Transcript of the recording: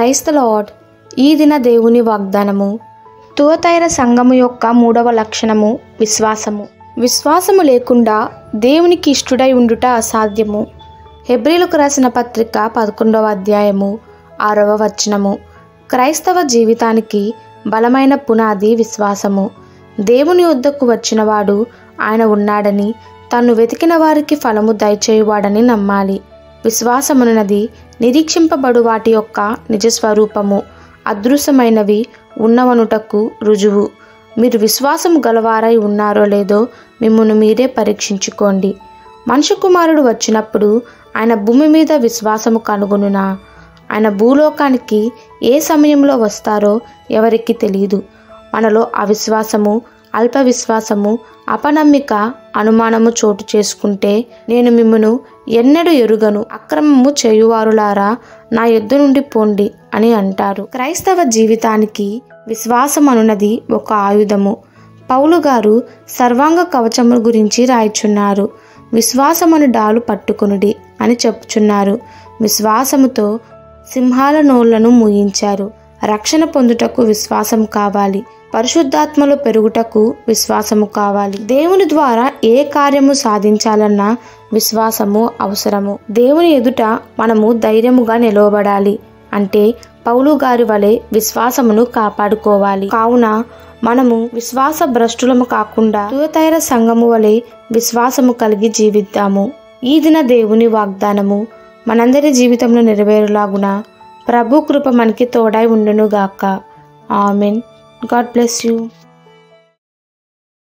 క్రైస్త lord. ఈ దిన దేవుని వాగ్దానము. తుయతైర సంఘము యొక్క 3వ లక్షణము విశ్వాసము. విశ్వాసము లేకుండా దేవునికి ఇష్టుడై ఉండుట అసాధ్యము. హెబ్రీలకు రాసిన పత్రిక 11వ అధ్యాయము 6వ వచనము. క్రైస్తవ జీవితానికి బలమైన పునాది విశ్వాసము. దేవుని వద్దకు వచ్చినవాడు ఆయన ఉన్నాడని, తను వెతికిన వారికి ఫలము దయచేయువాడని నమ్మాలి. విశ్వాసమునది నిరీక్షింపబడు వాటి యొక్క నిజస్వరూపము, అదృశ్యమైనవి ఉన్నవనుటకు రుజువు. మీరు విశ్వాసము గలవారై ఉన్నారో లేదో మిమ్మును మీరే పరీక్షించుకోండి. మనుష్య కుమారుడు వచ్చినప్పుడు ఆయన భూమి మీద విశ్వాసము కనుగొనునా? ఆయన భూలోకానికి ఏ సమయంలో వస్తారో ఎవరికి తెలియదు. మనలో అవిశ్వాసము, అల్ప విశ్వాసము, అపనమ్మిక, అనుమానము చోటు చేసుకుంటే నేను మిమ్మును ఎన్నడూ ఎరుగను, అక్రమము చేయువారులారా నా యొద్ద నుండి పోండి అని అంటారు. క్రైస్తవ జీవితానికి విశ్వాసం అనున్నది ఒక ఆయుధము. పౌలు గారు సర్వాంగ కవచము గురించి రాయిచున్నారు. విశ్వాసమను డాలు పట్టుకొనుడి అని చెప్పుచున్నారు. విశ్వాసముతో సింహాల నోళ్లను మూయించారు. రక్షణ పొందుటకు విశ్వాసం కావాలి. పరిశుద్ధాత్మలో పెరుగుటకు విశ్వాసము కావాలి. దేవుని ద్వారా ఏ కార్యము సాధించాలన్నా విశ్వాసము అవసరము. దేవుని ఎదుట మనము ధైర్యముగా నిలవబడాలి అంటే పౌలు గారి వలె విశ్వాసమును కాపాడుకోవాలి. కావున మనము విశ్వాస భ్రష్టులము కాకుండా తుయతైర సంఘము వలె విశ్వాసము కలిగి జీవిద్దాము. ఈ దిన దేవుని వాగ్దానము మనందరి జీవితంలో నెరవేరులాగున ప్రభు కృప మనకి తోడై ఉండునుగాక. ఆమెన్. God bless you.